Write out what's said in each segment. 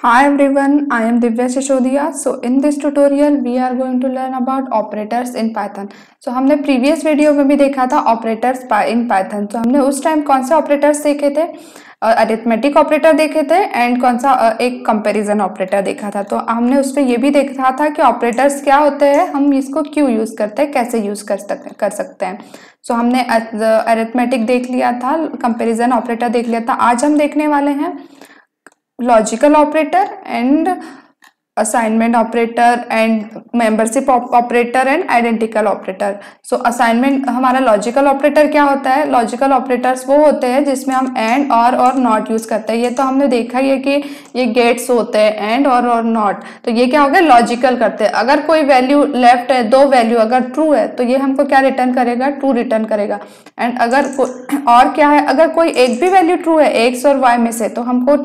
Hi everyone, I am Divya Sishodia. So in this tutorial we are going to learn about operators in Python. So हमने previous video में भी देखा था operators in Python. तो हमने उस time कौन से ऑपरेटर्स देखे थे, अरिथमेटिक ऑपरेटर देखे थे एंड कौन सा एक कंपैरिजन ऑपरेटर देखा था. तो हमने उस पर ये भी देखा था कि ऑपरेटर्स क्या होते हैं, हम इसको क्यों यूज करते हैं, कैसे यूज कर सकते हैं. सो हमने अरिथमेटिक देख लिया था, कंपैरिजन ऑपरेटर देख लिया था. आज हम देखने वाले हैं logical operator and assignment operator and membership operator and identical operator. So assignment हमारा लॉजिकल ऑपरेटर क्या होता है. लॉजिकल ऑपरेटर्स वो होते हैं जिसमें हम एंड और नॉट यूज करते हैं. ये तो हमने देखा ही है कि ये गेट्स होते हैं एंड और नॉट. तो ये क्या हो गया, लॉजिकल करते हैं. अगर कोई वैल्यू लेफ्ट है, दो वैल्यू अगर ट्रू है तो ये हमको क्या रिटर्न करेगा, ट्रू रिटर्न करेगा. एंड अगर और क्या है, अगर कोई एक भी वैल्यू ट्रू है एक्स और वाई में से तो हमको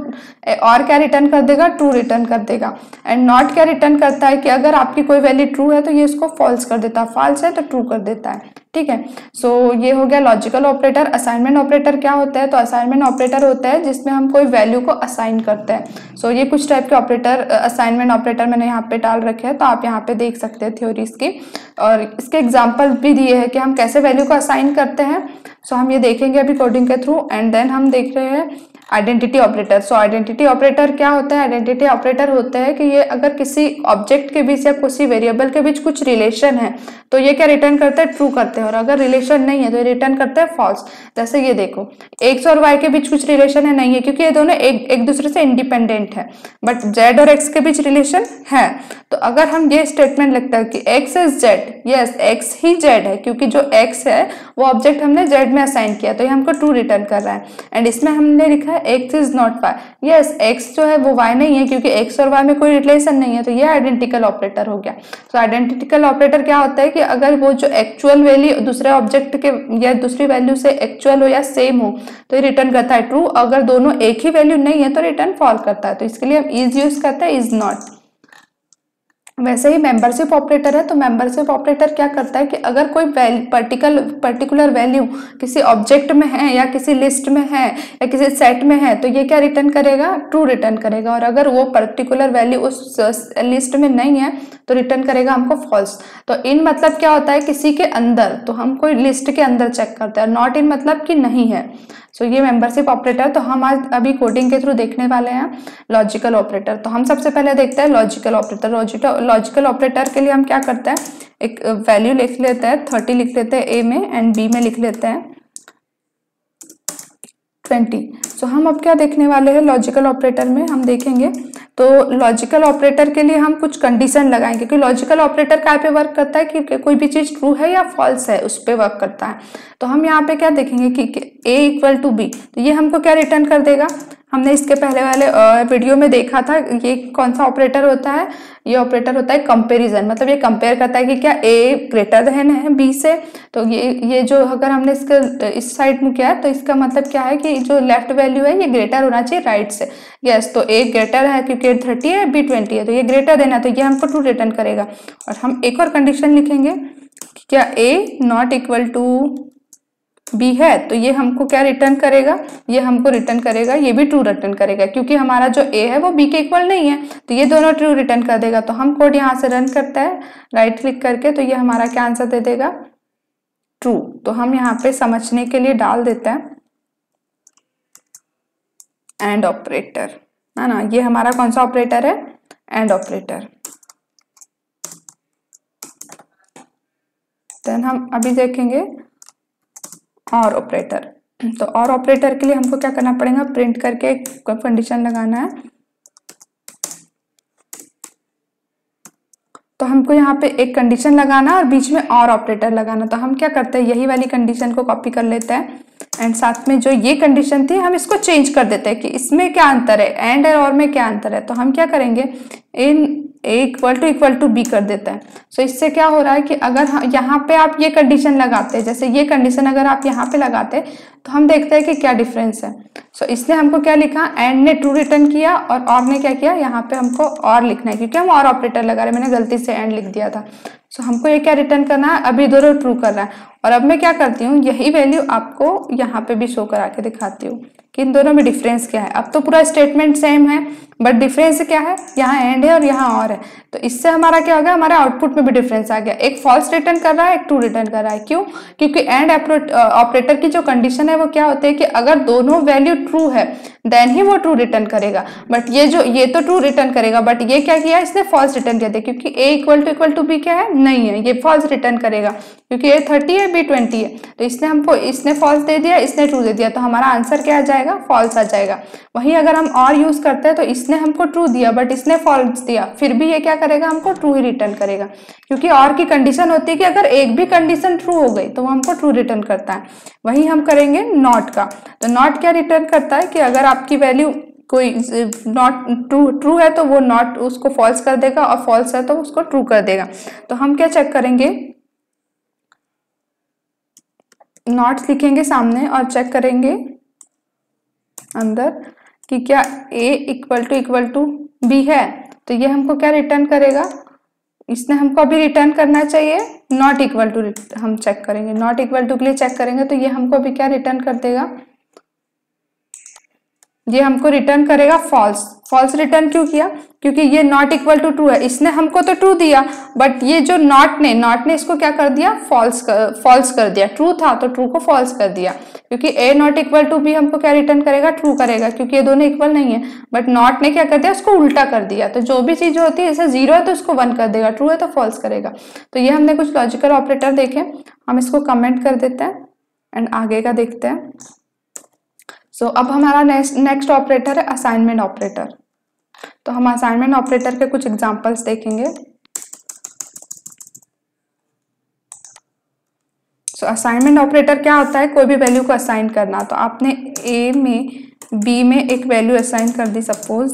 और क्या रिटर्न कर देगा, ट्रू रिटर्न कर देगा. एंड नॉट क्या रिटर्न करता है कि अगर आपकी कोई वैल्यू ट्रू है तो ये इसको फॉल्स कर देता है, फॉल्स है तो ट्रू कर देता है. ठीक है. सो ये हो गया लॉजिकल ऑपरेटर. असाइनमेंट ऑपरेटर क्या होता है, तो असाइनमेंट ऑपरेटर होता है जिसमें हम कोई वैल्यू को असाइन करते हैं. सो ये कुछ टाइप के ऑपरेटर असाइनमेंट ऑपरेटर मैंने यहाँ पे डाल रखे हैं, तो आप यहाँ पे देख सकते हैं थ्योरीज की, और इसके एग्जाम्पल भी दिए हैं कि हम कैसे वैल्यू को असाइन करते हैं. सो हम ये देखेंगे अभी कोडिंग के थ्रू. एंड देन हम देख रहे हैं आइडेंटिटी ऑपरेटर. सो आइडेंटिटी ऑपरेटर क्या होता है, आइडेंटिटी ऑपरेटर होता है कि ये अगर किसी ऑब्जेक्ट के बीच या किसी वेरिएबल के बीच कुछ रिलेशन है तो ये क्या रिटर्न करते हैं, ट्रू करते हैं. और अगर रिलेशन नहीं है तो ये रिटर्न करते हैं फॉल्स. जैसे ये देखो, एक्स और वाई के बीच कुछ रिलेशन है, नहीं है, क्योंकि ये दोनों एक दूसरे से इंडिपेंडेंट है. बट जेड और एक्स के बीच रिलेशन है. तो अगर हम ये स्टेटमेंट लिखते हैं कि x is Z, yes x he Z है, क्योंकि जो एक्स है वो ऑब्जेक्ट हमने जेड में असाइन किया, तो ये हमको ट्रू रिटर्न कर रहा है. एंड इसमें हमने लिखा है x is not y, yes x जो है वो वाई नहीं है, क्योंकि एक्स और वाई में कोई रिलेशन नहीं है, तो ये आइडेंटिकल ऑपरेटर हो गया. तो आइडेंटिकल ऑपरेटर क्या होता है कि अगर वो जो एक्चुअल वैल्यू दूसरे ऑब्जेक्ट के या दूसरी वैल्यू से एक्चुअल हो या सेम हो तो ये रिटर्न करता है ट्रू. अगर दोनों एक ही वैल्यू नहीं है तो रिटर्न फॉल्स करता है. तो इसके लिए हम इज यूज करते हैं, इज नॉट. वैसे ही मेंबरशिप ऑपरेटर है. तो मेंबरशिप ऑपरेटर क्या करता है कि अगर कोई पर्टिकुलर वैल्यू किसी ऑब्जेक्ट में है या किसी लिस्ट में है या किसी सेट में है तो ये क्या रिटर्न करेगा, ट्रू रिटर्न करेगा. और अगर वो पर्टिकुलर वैल्यू उस लिस्ट में नहीं है तो रिटर्न करेगा हमको फॉल्स. तो इन मतलब क्या होता है, किसी के अंदर, तो हम कोई लिस्ट के अंदर चेक करते हैं. नॉट इन मतलब कि नहीं है. सो ये मेंबरशिप ऑपरेटर. तो हम आज अभी कोडिंग के थ्रू देखने वाले हैं लॉजिकल ऑपरेटर. तो हम सबसे पहले देखते हैं लॉजिकल ऑपरेटर. लॉजिकल ऑपरेटर के लिए हम क्या करते हैं, एक वैल्यू लिख लेते हैं, 30 लिख लेते हैं ए में एंड बी में लिख लेते हैं 20. सो हम अब क्या देखने वाले हैं लॉजिकल ऑपरेटर में, हम देखेंगे तो लॉजिकल ऑपरेटर के लिए हम कुछ कंडीशन लगाएंगे कि लॉजिकल ऑपरेटर क्या पे वर्क करता है कि कोई भी चीज ट्रू है या फॉल्स है उस पे वर्क करता है. तो हम यहाँ पे क्या देखेंगे कि a इक्वल टू बी, तो ये हमको क्या रिटर्न कर देगा. हमने इसके पहले वाले वीडियो में देखा था ये कौन सा ऑपरेटर होता है, ये ऑपरेटर होता है कंपैरिजन. मतलब ये कंपेयर करता है कि क्या a ग्रेटर देन है b से. तो ये जो अगर हमने इसके इस साइड में किया तो इसका मतलब क्या है कि जो लेफ्ट वैल्यू है ये ग्रेटर होना चाहिए राइट से. यस, तो a ग्रेटर है क्योंकि 30 है, b 20 है, तो ये ग्रेटर देन है, तो ये हमको ट्रू रिटर्न करेगा. और हम एक और कंडीशन लिखेंगे कि क्या a not equal to b है, तो ये हमको क्या रिटर्न करेगा, ये हमको रिटर्न करेगा, ये भी ट्रू रिटर्न करेगा, क्योंकि हमारा जो ए है वो बी के इक्वल नहीं है, तो ये दोनों ट्रू रिटर्न कर देगा. तो हम कोड यहाँ से रन करते हैं राइट क्लिक करके, तो ये हमारा क्या आंसर दे देगा, ट्रू. तो हम यहाँ पे समझने के लिए डाल देते हैं एंड ऑपरेटर, है ना. ये हमारा कौन सा ऑपरेटर है, एंड ऑपरेटर. देन हम अभी देखेंगे और ऑपरेटर. तो और ऑपरेटर के लिए हमको क्या करना पड़ेगा, प्रिंट करके एक कंडीशन लगाना है. तो हमको यहाँ पे एक कंडीशन लगाना और बीच में और ऑपरेटर लगाना. तो हम क्या करते हैं, यही वाली कंडीशन को कॉपी कर लेते हैं एंड साथ में जो ये कंडीशन थी हम इसको चेंज कर देते हैं कि इसमें क्या अंतर है, एंड और में क्या अंतर है. तो हम क्या करेंगे, इन a इक्वल टू बी कर देता है. सो इससे क्या हो रहा है कि अगर यहाँ पे आप ये कंडीशन लगाते हैं, जैसे ये कंडीशन अगर आप यहाँ पे लगाते तो हम देखते हैं कि क्या डिफरेंस है. सो इसने हमको क्या लिखा, एंड ने ट्रू रिटर्न किया और ने क्या किया, यहाँ पे हमको और लिखना है क्योंकि हम और ऑपरेटर लगा रहे, मैंने गलती से एंड लिख दिया था. सो हमको ये क्या रिटर्न करना है, अभी दोनों ट्रू कर रहा है. और अब मैं क्या करती हूँ, यही वैल्यू आपको यहाँ पे भी शो करा के दिखाती हूँ. कि इन दोनों में डिफरेंस क्या है। अब तो पूरा स्टेटमेंट सेम है बट डिफरेंस क्या है, यहाँ एंड है और यहाँ और है, तो इससे हमारा क्या हो गया, हमारे आउटपुट में भी डिफरेंस आ गया। एक फॉल्स रिटर्न कर रहा है, एक ट्रू रिटर्न कर रहा है। क्यों? क्योंकि एंड ऑपरेटर की जो कंडीशन है वो क्या होती है कि अगर दोनों वैल्यू ट्रू है देन ही वो ट्रू रिटर्न करेगा। बट ये तो ट्रू रिटर्न करेगा, बट ये क्या किया, इसने फॉल्स रिटर्न किया था, क्योंकि a इक्वल टू बी क्या है, नहीं है, ये फॉल्स रिटर्न करेगा क्योंकि a 30 है b 20 है। तो इसने फॉल्स दे दिया, इसने ट्रू दे दिया, तो हमारा आंसर क्या आ जाएगा, फॉल्स आ जाएगा। वहीं अगर हम और यूज करते हैं तो इसने हमको ट्रू दिया बट इसने फॉल्स दिया, फिर भी ये क्या करेगा, हमको ट्रू ही रिटर्न करेगा, क्योंकि और की कंडीशन होती है कि अगर एक भी कंडीशन ट्रू हो गई तो वो हमको ट्रू रिटर्न करता है। वही हम करेंगे नॉट का। तो नॉट क्या रिटर्न करता है कि अगर आपकी वैल्यू कोई नॉट ट्रू है तो वो नॉट उसको फॉल्स कर देगा, और फॉल्स है तो उसको ट्रू कर देगा। तो हम क्या चेक करेंगे, नॉट्स लिखेंगे सामने और चेक करेंगे अंदर कि क्या a इक्वल टू b है, तो ये हमको क्या रिटर्न करेगा, इसने हमको अभी रिटर्न करना चाहिए नॉट इक्वल टू, हम चेक करेंगे नॉट इक्वल टू के लिए चेक करेंगे तो ये हमको अभी क्या रिटर्न कर देगा, ये हमको रिटर्न करेगा फॉल्स। फॉल्स रिटर्न क्यों किया, क्योंकि ये नॉट इक्वल टू ट्रू है, इसने हमको तो ट्रू दिया बट ये जो नॉट ने इसको क्या कर दिया, फॉल्स कर दिया। ट्रू था तो ट्रू को फॉल्स कर दिया, क्योंकि a not equal to b हमको क्या रिटर्न करेगा, ट्रू करेगा, क्योंकि ये दोनों इक्वल नहीं है। बट नॉट ने क्या कर दिया, उसको उल्टा कर दिया। तो जो भी चीज होती है, जैसे 0 है तो उसको 1 कर देगा, ट्रू है तो फॉल्स करेगा। तो ये हमने कुछ लॉजिकल ऑपरेटर देखे, हम इसको कमेंट कर देते हैं एंड आगे का देखते हैं। अब हमारा नेक्स्ट ऑपरेटर है असाइनमेंट ऑपरेटर। तो हम असाइनमेंट ऑपरेटर के कुछ एग्जांपल्स देखेंगे। असाइनमेंट ऑपरेटर क्या होता है, कोई भी वैल्यू को असाइन करना। तो आपने a में b में एक वैल्यू असाइन कर दी, सपोज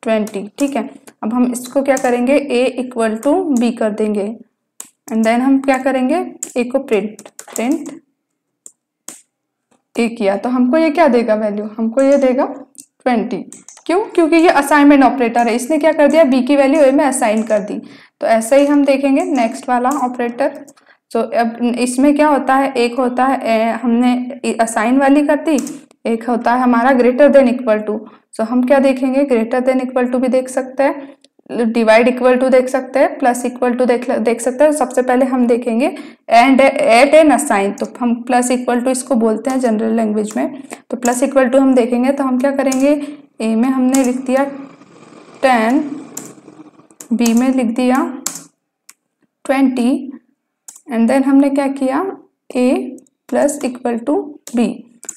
20, ठीक है। अब हम इसको क्या करेंगे, a इक्वल टू b कर देंगे एंड देन हम क्या करेंगे, a को प्रिंट a किया तो हमको ये क्या देगा वैल्यू, हमको ये देगा 20। क्यों? क्योंकि ये असाइनमेंट ऑपरेटर है, इसने क्या कर दिया, b की वैल्यू a में असाइन कर दी। तो ऐसे ही हम देखेंगे नेक्स्ट वाला ऑपरेटर। अब इसमें क्या होता है, एक होता है हमने असाइन वाली कर दी, एक होता है हमारा ग्रेटर देन इक्वल टू। हम क्या देखेंगे, ग्रेटर देन इक्वल टू भी देख सकते हैं, डिवाइड इक्वल टू देख सकते हैं, प्लस इक्वल टू देख सकते हैं। सबसे पहले हम देखेंगे एंड एट एन असाइन, तो हम प्लस इक्वल टू इसको बोलते हैं जनरल लैंग्वेज में। तो प्लस इक्वल टू हम देखेंगे तो हम क्या करेंगे, ए में हमने लिख दिया 10, बी में लिख दिया 20 एंड देन हमने क्या किया, a plus equal to b।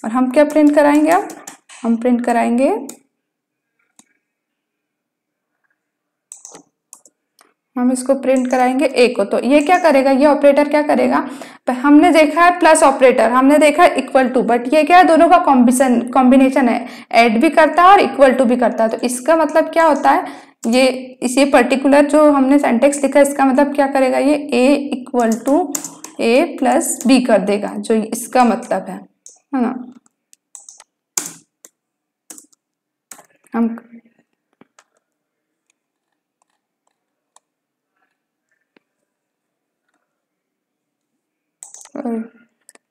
और हम क्या प्रिंट कराएंगे, अब हम प्रिंट कराएंगे हम इसको प्रिंट कराएंगे a को। तो ये क्या करेगा, ये ऑपरेटर क्या करेगा, हमने देखा है प्लस ऑपरेटर, हमने देखा है इक्वल टू, बट ये क्या है, दोनों का कॉम्बिनेशन है, ऐड भी करता है और इक्वल टू भी करता है। तो इसका मतलब क्या होता है, ये पर्टिकुलर जो हमने सेंटेक्स लिखा है इसका मतलब क्या करेगा, ये a equal to a plus b कर देगा, जो इसका मतलब है ना। हम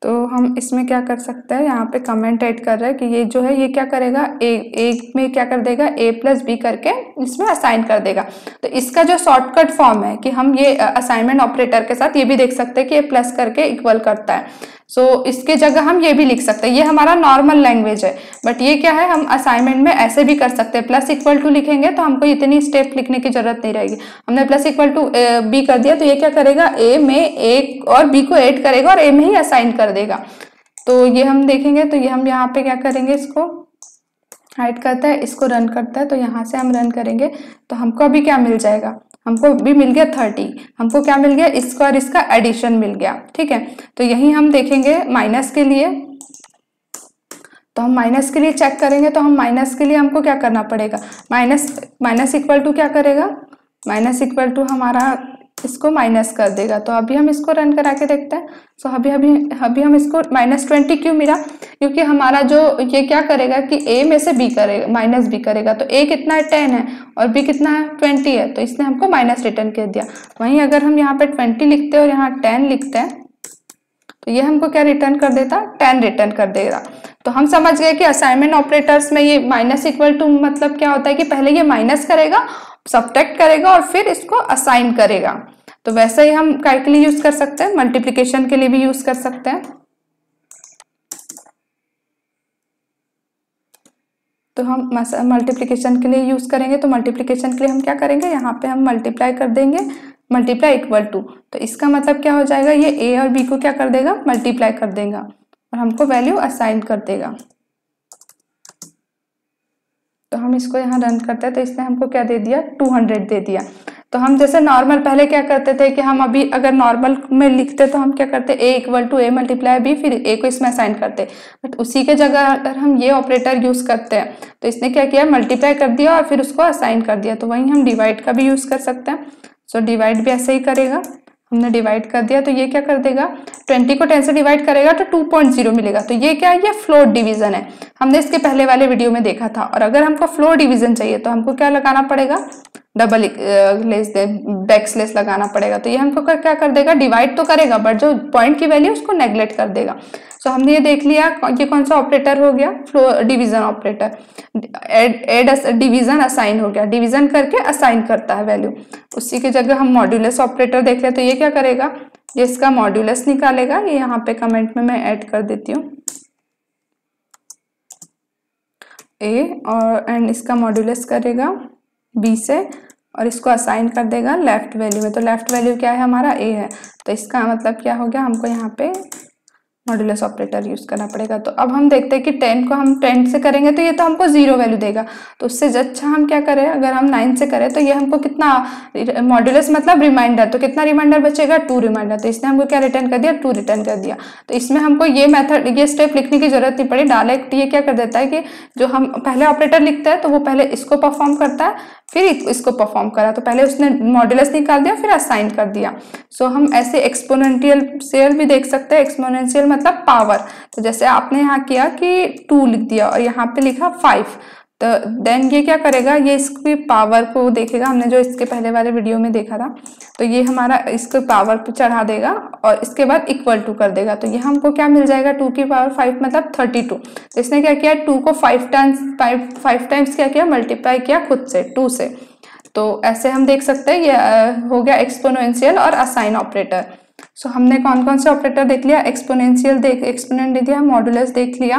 तो हम इसमें क्या कर सकते हैं, यहाँ पे कमेंट ऐड कर रहा है कि ये जो है ये क्या करेगा, ए में क्या कर देगा, a प्लस बी करके इसमें असाइन कर देगा। तो इसका जो शॉर्टकट फॉर्म है कि हम ये असाइनमेंट ऑपरेटर के साथ ये भी देख सकते हैं कि a प्लस करके इक्वल करता है। इसके जगह हम ये भी लिख सकते हैं, ये हमारा नॉर्मल लैंग्वेज है, बट ये क्या है, हम असाइनमेंट में ऐसे भी कर सकते हैं। प्लस इक्वल टू लिखेंगे तो हमको इतनी स्टेप लिखने की जरूरत नहीं रहेगी। हमने प्लस इक्वल टू बी कर दिया तो ये क्या करेगा, a में a और b को ऐड करेगा और a में ही असाइन कर देगा। तो ये हम देखेंगे, तो ये हम यहाँ पे क्या करेंगे, इसको हाइड करता है, इसको रन करता है। तो यहाँ से हम रन करेंगे तो हमको अभी क्या मिल जाएगा, हमको भी मिल गया 30, हमको क्या मिल गया, इसका और इसका एडिशन मिल गया, ठीक है। तो यही हम देखेंगे माइनस के लिए। तो हम माइनस के लिए चेक करेंगे, तो हम माइनस के लिए हमको क्या करना पड़ेगा, माइनस इक्वल टू क्या करेगा, माइनस इक्वल टू हमारा इसको माइनस कर देगा। तो अभी हम इसको रन करा के देखते हैं। अभी हम इसको -20 क्यों मिला, क्योंकि हमारा जो ये क्या करेगा कि a में से b करेगा, माइनस b करेगा। तो a कितना है, 10 है और b कितना है, 20 है, तो इसने हमको माइनस रिटर्न कर दिया। वहीं अगर हम यहाँ पे 20 लिखते हैं और यहाँ 10 लिखते हैं तो ये हमको क्या रिटर्न कर देता, 10 रिटर्न कर देगा। तो हम समझ गए कि असाइनमेंट ऑपरेटर्स में ये माइनस इक्वल टू मतलब क्या होता है कि पहले ये माइनस करेगा, सब्ट्रैक्ट करेगा और फिर इसको असाइन करेगा। तो वैसे ही हम काय के लिए यूज कर सकते हैं, मल्टीप्लिकेशन के लिए भी यूज कर सकते हैं। तो हम मल्टीप्लिकेशन के लिए यूज करेंगे, तो मल्टीप्लिकेशन के लिए हम क्या करेंगे, यहाँ पे हम मल्टीप्लाई कर देंगे, मल्टीप्लाई इक्वल टू, तो इसका मतलब क्या हो जाएगा, ये ए और बी को क्या कर देगा, मल्टीप्लाई कर देगा और हमको वैल्यू असाइन कर देगा। तो हम इसको यहाँ रन करते हैं, तो इसने हमको क्या दे दिया, 200 दे दिया। तो हम जैसे नॉर्मल पहले क्या करते थे कि हम अभी अगर नॉर्मल में लिखते तो हम क्या करते, A equal to A multiply B, फिर ए को इसमें असाइन करते। बट उसी के जगह अगर हम ये ऑपरेटर यूज करते हैं तो इसने क्या किया, मल्टीप्लाई कर दिया और फिर उसको असाइन कर दिया। तो वहीं हम डिवाइड का भी यूज कर सकते हैं। सो डिवाइड भी ऐसे ही करेगा, हमने डिवाइड कर दिया तो ये क्या कर देगा, 20 को 10 से डिवाइड करेगा तो 2.0 मिलेगा। तो ये क्या है, ये फ्लोट डिवीजन है, हमने इसके पहले वाले वीडियो में देखा था। और अगर हमको फ्लोट डिवीजन चाहिए तो हमको क्या लगाना पड़ेगा, डबल लेस बैकस्लेस लगाना पड़ेगा। तो ये हमको क्या कर देगा, डिवाइड तो करेगा बट जो पॉइंट की वैल्यू उसको नेग्लेक्ट कर देगा। सो हमने ये देख लिया ये कौन सा ऑपरेटर हो गया, floor division operator. Add division assign हो गया, डिवीजन करके असाइन करता है वैल्यू। उसी की जगह हम मॉड्यूलस ऑपरेटर देख ले, तो ये क्या करेगा, ये इसका मॉड्यूलस निकालेगा। ये यहाँ पे कमेंट में मैं ऐड कर देती हूँ ए और एंड इसका मॉड्यूलस करेगा बी से और इसको असाइन कर देगा लेफ्ट वैल्यू में। तो लेफ्ट वैल्यू क्या है, हमारा ए है। तो इसका मतलब क्या हो गया, हमको यहाँ पे मॉड्यूलस ऑपरेटर यूज करना पड़ेगा। तो अब हम देखते हैं कि 10 को हम 10 से करेंगे तो ये तो हमको 0 वैल्यू देगा। तो उससे अच्छा हम क्या करें, अगर हम 9 से करें तो ये हमको कितना, मॉड्यूलस मतलब रिमाइंडर, तो कितना रिमाइंडर बचेगा, 2 रिमाइंडर। तो इसने हमको क्या रिटर्न कर दिया, 2 रिटर्न कर दिया। तो इसमें हमको ये मेथड, ये स्टेप लिखने की जरूरत नहीं पड़ी, डायरेक्ट ये क्या कर देता है कि जो हम पहले ऑपरेटर लिखते हैं तो वो पहले इसको परफॉर्म करता है फिर इसको परफॉर्म करा। तो पहले उसने मॉड्यूलस निकाल दिया फिर असाइन कर दिया। सो हम ऐसे एक्सपोनेंशियल भी देख सकते हैं। एक्सपोनेंशियल मतलब पावर। तो जैसे आपने यहाँ किया कि 2 लिख दिया और यहाँ पे लिखा 5, तो देन ये क्या करेगा, ये इसकी पावर को देखेगा, हमने जो इसके पहले वाले वीडियो में देखा था। तो ये हमारा इसको पावर पे चढ़ा देगा और इसके बाद इक्वल टू कर देगा। तो ये हमको क्या मिल जाएगा, 2 की पावर 5 मतलब 32। तो इसने क्या किया, 2 को 5 टाइम्स क्या किया, मल्टीप्लाई किया खुद से 2 से। तो ऐसे हम देख सकते हैं ये हो गया एक्सपोनेंशियल और असाइन ऑपरेटर। सो हमने कौन कौन से ऑपरेटर देख लिया, एक्सपोनेंशियल एक्सपोनेंट दे दिया, मॉड्यूलस देख लिया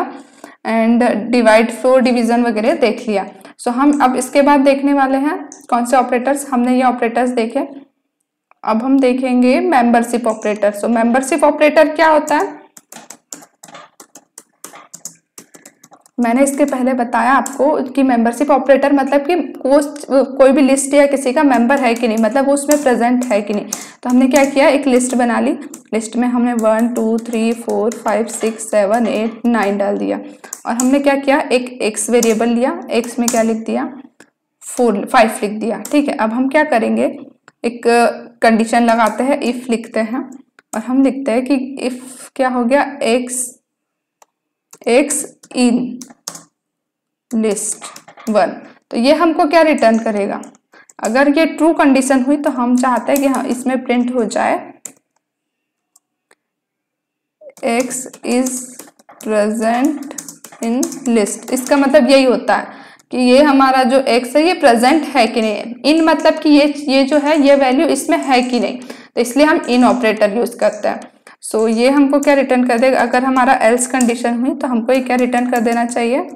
एंड डिवाइड, फ्लोर डिवीजन वगैरह देख लिया। सो हम अब इसके बाद देखने वाले हैं कौन से ऑपरेटर्स, हमने ये ऑपरेटर्स देखे। अब हम देखेंगे मेंबरशिप ऑपरेटर। सो मेंबरशिप ऑपरेटर क्या होता है, मैंने इसके पहले बताया आपको कि मेंबरशिप ऑपरेटर मतलब कि कोई भी लिस्ट या किसी का मेंबर है कि नहीं, मतलब वो उसमें प्रेजेंट है कि नहीं। तो हमने क्या किया, एक लिस्ट बना ली, लिस्ट में हमने 1 2 3 4 5 6 7 8 9 डाल दिया और हमने क्या किया, एक एक्स वेरिएबल लिया, एक्स में क्या लिख दिया, 5 लिख दिया। ठीक है, अब हम क्या करेंगे, एक कंडीशन लगाते हैं, इफ लिखते हैं और हम लिखते हैं कि इफ क्या हो गया, एक्स इन लिस्ट 1। तो ये हमको क्या रिटर्न करेगा, अगर ये ट्रू कंडीशन हुई तो हम चाहते हैं कि हाँ इसमें प्रिंट हो जाए x is present in list. इसका मतलब यही होता है कि ये हमारा जो x है ये प्रेजेंट है कि नहीं, इन मतलब कि ये जो है ये वैल्यू इसमें है कि नहीं। तो इसलिए हम इन ऑपरेटर यूज करते हैं। सो ये हमको क्या रिटर्न कर देगा, अगर हमारा एल्स कंडीशन हुई तो हमको ये क्या रिटर्न कर देना चाहिए,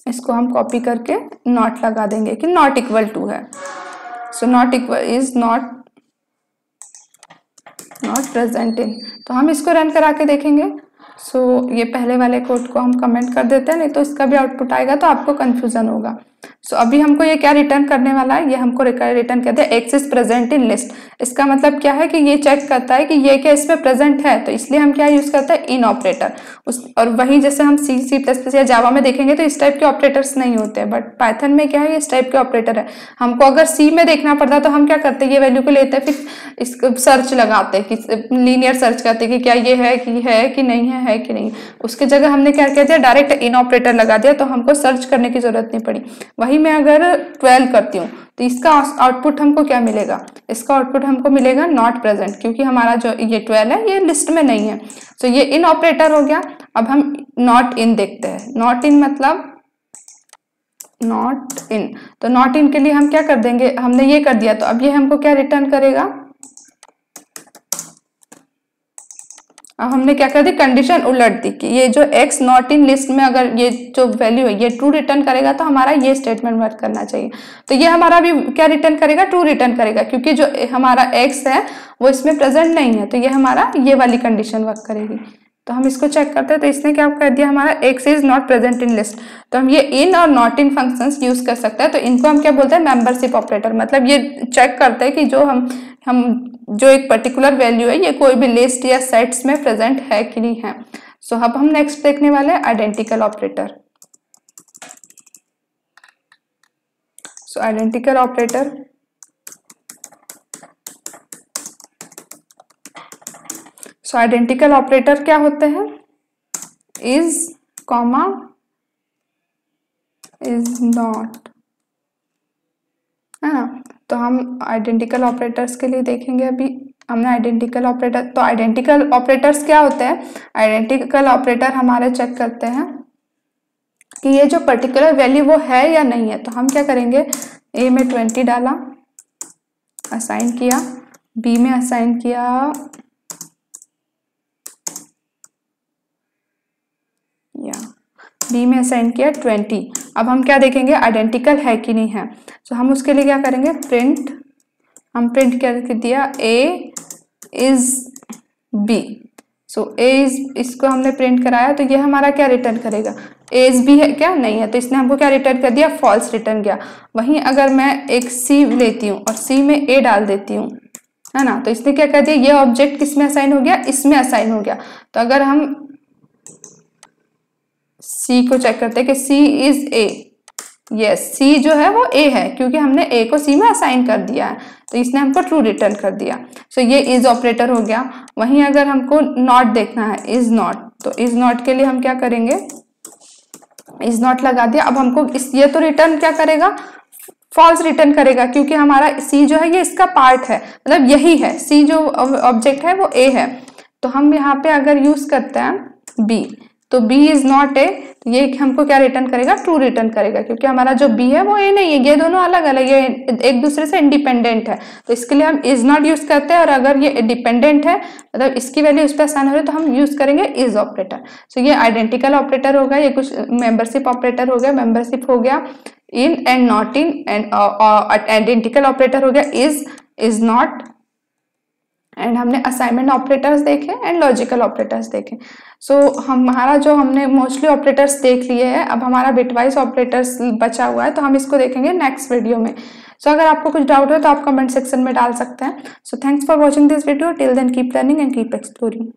इसको हम कॉपी करके नॉट लगा देंगे कि नॉट इक्वल टू है। So not equal is not present in. तो हम इसको रन करा के देखेंगे। सो ये पहले वाले कोड को हम कमेंट कर देते हैं, नहीं तो इसका भी आउटपुट आएगा तो आपको कंफ्यूजन होगा। सो अभी हमको ये क्या रिटर्न करने वाला है, ये हमको रिटर्न कहते हैं x is present in list. इसका मतलब क्या है कि ये चेक करता है कि ये क्या इसमें प्रेजेंट है, तो इसलिए हम क्या यूज करते हैं, इन ऑपरेटर। और वही जैसे हम C++ या जावा में देखेंगे तो इस टाइप के ऑपरेटर्स नहीं होते, बट पाइथन में क्या है, इस टाइप के ऑपरेटर है। हमको अगर C में देखना पड़ता तो हम क्या करते हैं, ये वैल्यू को लेते हैं, फिर इसको सर्च लगाते हैं कि लीनियर सर्च करते हैं कि क्या ये है कि नहीं है कि नहीं। उसकी जगह हमने क्या किया दिया, डायरेक्ट इन ऑपरेटर लगा दिया, तो हमको सर्च करने की जरूरत नहीं पड़ी। वही मैं अगर 12 करती हूँ तो इसका आउटपुट हमको क्या मिलेगा, इसका आउटपुट हमको मिलेगा नॉट प्रेजेंट, क्योंकि हमारा जो ये 12 है ये लिस्ट में नहीं है। तो ये इन ऑपरेटर हो गया। अब हम नॉट इन देखते हैं। नॉट इन मतलब नॉट इन, तो नॉट इन के लिए हम क्या कर देंगे, हमने ये कर दिया, तो अब ये हमको क्या रिटर्न करेगा, अब हमने क्या कर दी, कंडीशन उलट दी कि ये जो x नॉट इन लिस्ट में अगर ये जो वैल्यू है ये ट्रू रिटर्न करेगा तो हमारा ये स्टेटमेंट वर्क करना चाहिए। तो ये हमारा भी क्या रिटर्न करेगा, ट्रू रिटर्न करेगा, क्योंकि जो हमारा x है वो इसमें प्रेजेंट नहीं है, तो ये हमारा ये वाली कंडीशन वर्क करेगी। तो हम इसको चेक करते हैं, तो इसने क्या कर दिया, हमारा x is not present in list. तो हम ये इन और नॉट इन फंक्शंस यूज कर सकते हैं। तो इनको हम क्या बोलते हैं, मेंबरशिप ऑपरेटर। मतलब ये चेक करते हैं कि जो हम जो एक पर्टिकुलर वैल्यू है ये कोई भी लिस्ट या सेट्स में प्रेजेंट है कि नहीं है। सो अब हम नेक्स्ट देखने वाले हैं आइडेंटिकल ऑपरेटर। सो आइडेंटिकल ऑपरेटर, सो आइडेंटिकल ऑपरेटर क्या होते हैं, इज कॉमा इज नॉट, है ना। तो हम आइडेंटिकल ऑपरेटर्स के लिए देखेंगे। अभी हमने आइडेंटिकल ऑपरेटर, तो आइडेंटिकल ऑपरेटर्स क्या होते हैं, आइडेंटिकल ऑपरेटर हमारे चेक करते हैं कि ये जो पर्टिकुलर वैल्यू वो है या नहीं है। तो हम क्या करेंगे, ए में 20 डाला, असाइन किया, बी में असाइन किया बी में असाइन किया 20। अब हम क्या देखेंगे, आइडेंटिकल है कि नहीं है। तो हम उसके लिए क्या करेंगे, प्रिंट, हम प्रिंट करके दिया A is B. So A is, इसको हमने प्रिंट कराया, तो ये हमारा क्या रिटर्न करेगा, ए इज बी है क्या, नहीं है, तो इसने हमको क्या रिटर्न कर दिया, फॉल्स रिटर्न किया। वहीं अगर मैं एक सी लेती हूँ और सी में ए डाल देती हूँ, है ना, तो इसने क्या कर दिया, ये ऑब्जेक्ट किसमें असाइन हो गया, इसमें असाइन हो गया। तो अगर हम सी को चेक करते हैं कि सी इज ए, यस सी जो है वो ए है, क्योंकि हमने ए को सी में असाइन कर दिया है, तो इसने हमको ट्रू रिटर्न कर दिया। सो ये इज ऑपरेटर हो गया। वहीं अगर हमको नॉट देखना है, इज नॉट, तो इज नॉट के लिए हम क्या करेंगे, इज नॉट लगा दिया। अब हमको ये तो रिटर्न क्या करेगा, फॉल्स रिटर्न करेगा, क्योंकि हमारा सी जो है ये इसका पार्ट है, मतलब यही है, सी जो ऑब्जेक्ट है वो ए है। तो हम यहाँ पे अगर यूज करते हैं बी, तो बी इज नॉट ए, ये हमको क्या रिटर्न करेगा, ट्रू रिटर्न करेगा, क्योंकि हमारा जो बी है वो ए नहीं है, ये दोनों अलग अलग, ये एक दूसरे से इंडिपेंडेंट है। तो इसके लिए हम इज नॉट यूज करते हैं, और अगर ये डिपेंडेंट है, मतलब इसकी वैल्यू इस पर आसान हो रही है, तो हम यूज करेंगे इज ऑपरेटर। सो ये आइडेंटिकल ऑपरेटर हो गया, ये कुछ मेंबरशिप ऑपरेटर हो गया, मेंबरशिप हो गया in and not in, and identical operator हो गया इज नॉट, एंड हमने असाइनमेंट ऑपरेटर्स देखे एंड लॉजिकल ऑपरेटर्स देखे। सो हमारा जो हमने मोस्टली ऑपरेटर्स देख लिए हैं, अब हमारा बिटवाइज ऑपरेटर्स बचा हुआ है, तो हम इसको देखेंगे नेक्स्ट वीडियो में। सो अगर आपको कुछ डाउट हो तो आप कमेंट सेक्शन में डाल सकते हैं। So thanks for watching this video, till then keep learning and keep exploring.